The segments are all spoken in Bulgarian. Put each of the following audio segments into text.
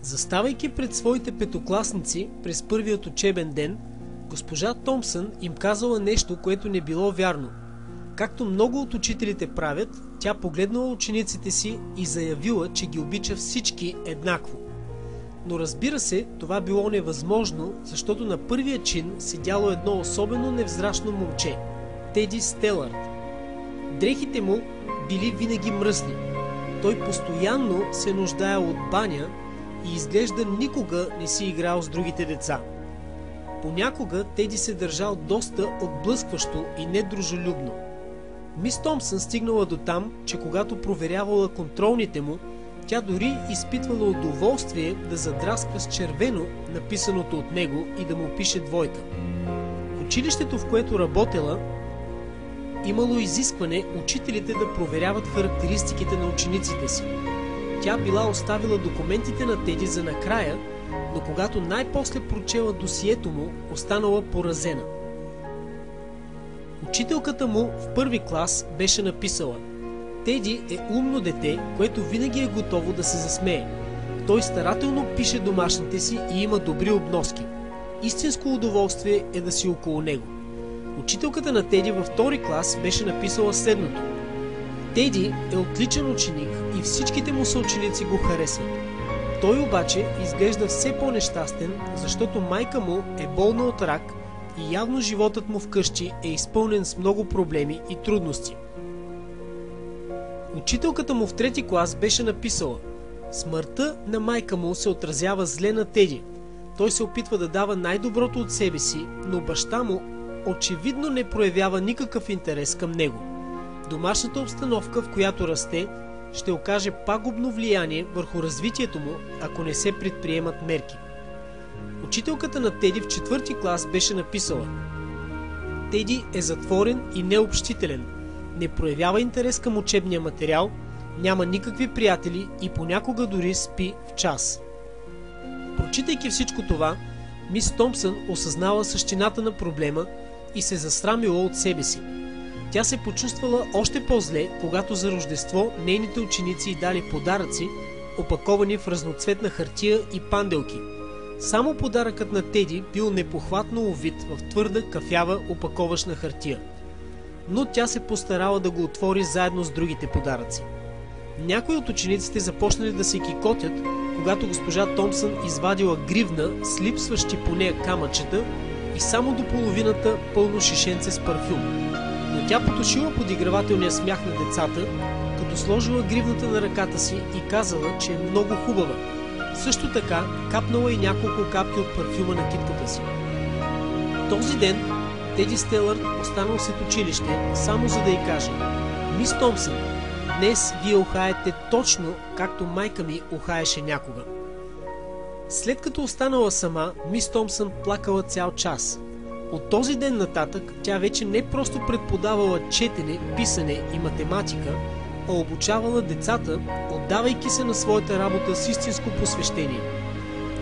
Заставайки пред своите петокласници през първият учебен ден, госпожа Томпсън им казала нещо, което не било вярно. Както много от учителите правят, тя погледнала учениците си и заявила, че ги обича всички еднакво. Но разбира се, това било невъзможно, защото на първия чин седяло едно особено невзрачно момче – Теди Стелърд. Дрехите му били винаги мръсни. Той постоянно се нуждаел от баня и изглежда никога не си играл с другите деца. Понякога Теди се държал доста отблъскващо и недружелюбно. Мис Томпсън стигнала до там, че когато проверявала контролните му, тя дори изпитвала удоволствие да задрасква с червено написаното от него и да му пише двойка. В училището, в което работела, имало изискване учителите да проверяват характеристиките на учениците си. Тя била оставила документите на Теди за накрая, но когато най-после прочела досието му, останала поразена. Учителката му в първи клас беше написала: Теди е умно дете, което винаги е готово да се засмее. Той старателно пише домашните си и има добри обноски. Истинско удоволствие е да си около него. Учителката на Теди във втори клас беше написала следното: Теди е отличен ученик и всичките му съученици го харесват. Той обаче изглежда все по-нещастен, защото майка му е болна от рак и явно животът му вкъщи е изпълнен с много проблеми и трудности. Учителката му в трети клас беше написала: смъртта на майка му се отразява зле на Теди. Той се опитва да дава най-доброто от себе си, но баща му очевидно не проявява никакъв интерес към него. Домашната обстановка, в която расте, ще окаже пагубно влияние върху развитието му, ако не се предприемат мерки. Учителката на Теди в четвърти клас беше написала: Теди е затворен и необщителен, не проявява интерес към учебния материал, няма никакви приятели и понякога дори спи в час. Прочитайки всичко това, мис Томпсън осъзнала същината на проблема и се засрамила от себе си. Тя се почувствала още по-зле, когато за Рождество нейните ученици й дали подаръци, опаковани в разноцветна хартия и панделки. Само подаръкът на Теди бил непохватно увит в твърда кафява опаковъчна хартия. Но тя се постарала да го отвори заедно с другите подаръци. Някои от учениците започнали да се кикотят, когато госпожа Томпсън извадила гривна с липсващи по нея камъчета и само до половината пълно шишенце с парфюм. Но тя потушила подигравателния смях на децата, като сложила гривната на ръката си и казала, че е много хубава. Също така капнала и няколко капки от парфюма на китката си. Този ден Теди Стелърд останал след училище, само за да й каже: Мис Томпсън, днес вие ухаете точно както майка ми ухаеше някога. След като останала сама, мис Томпсън плакала цял час. От този ден нататък тя вече не просто преподавала четене, писане и математика, а обучавала децата, отдавайки се на своята работа с истинско посвещение.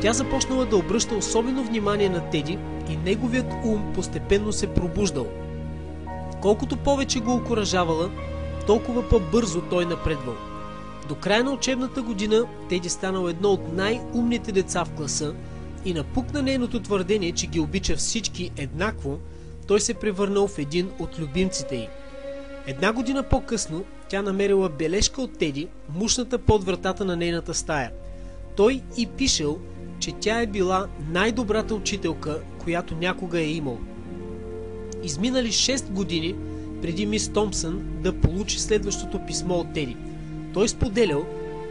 Тя започнала да обръща особено внимание на Теди и неговият ум постепенно се пробуждал. Колкото повече го окуражавала, толкова по-бързо той напредвал. До края на учебната година Теди станал едно от най-умните деца в класа и напукна нейното твърдение, че ги обича всички еднакво, той се превърнал в един от любимците й. Една година по-късно тя намерила бележка от Теди, мушната под вратата на нейната стая. Той и пишел, че тя е била най-добрата учителка, която някога е имал. Изминали 6 години преди мис Томпсън да получи следващото писмо от Теди. Той споделял,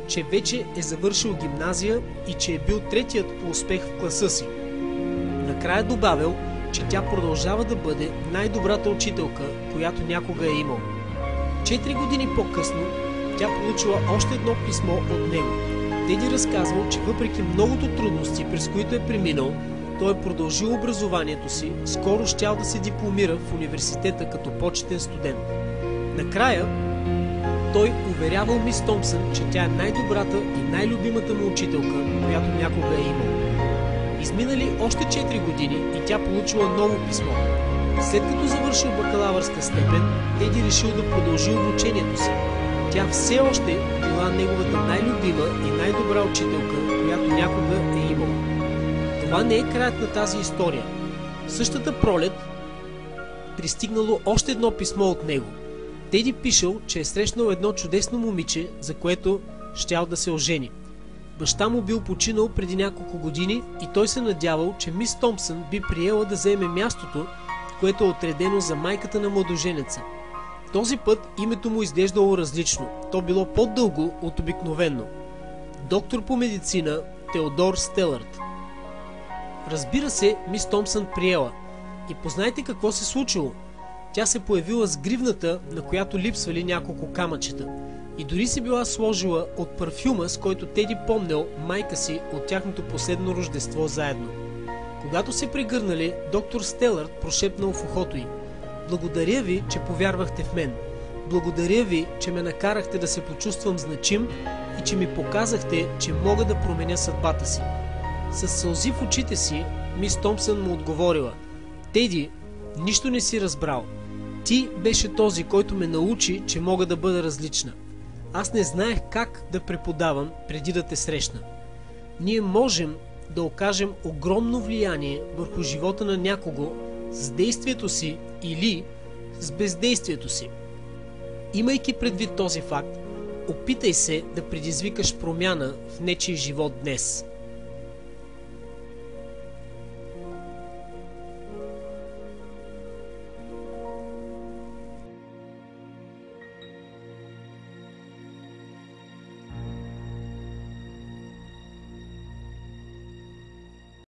че вече е завършил гимназия и че е бил третият по успех в класа си. Накрая добавил, че тя продължава да бъде най-добрата учителка, която някога е имал. 4 години по-късно тя получила още едно писмо от него. Теди разказвал, че въпреки многото трудности, през които е преминал, той е продължил образованието си, скоро щял да се дипломира в университета като почетен студент. Накрая той уверявал мис Томпсън, че тя е най-добрата и най-любимата му учителка, която някога е имал. Изминали още 4 години и тя получила ново писмо. След като завършил бакалавърска степен, Теди решил да продължи обучението си. Тя все още била неговата най-любима и най-добра учителка, която каквато някога е имал. Това не е краят на тази история. Същата пролет пристигнало още едно писмо от него. Теди пишел, че е срещнал едно чудесно момиче, за което щял да се ожени. Баща му бил починал преди няколко години и той се надявал, че мис Томпсън би приела да заеме мястото, което е отредено за майката на младоженеца. Този път името му изглеждало различно. То било по-дълго от обикновено. Доктор по медицина Теодор Стелърт. Разбира се, мис Томпсън приела. И познайте какво се случило. Тя се появила с гривната, на която липсвали няколко камъчета. И дори си била сложила от парфюма, с който Теди помнел майка си от тяхното последно рождество заедно. Когато се прегърнали, доктор Стелърт прошепнал в ухото й: "Благодаря ви, че повярвахте в мен. Благодаря ви, че ме накарахте да се почувствам значим и че ми показахте, че мога да променя съдбата си." С сълзи в очите си, мис Томпсън му отговорила: "Теди, нищо не си разбрал. Ти беше този, който ме научи, че мога да бъда различна. Аз не знаех как да преподавам преди да те срещна. Ние можем да окажем огромно влияние върху живота на някого с действието си или с бездействието си. Имайки предвид този факт, опитай се да предизвикаш промяна в нечий живот днес."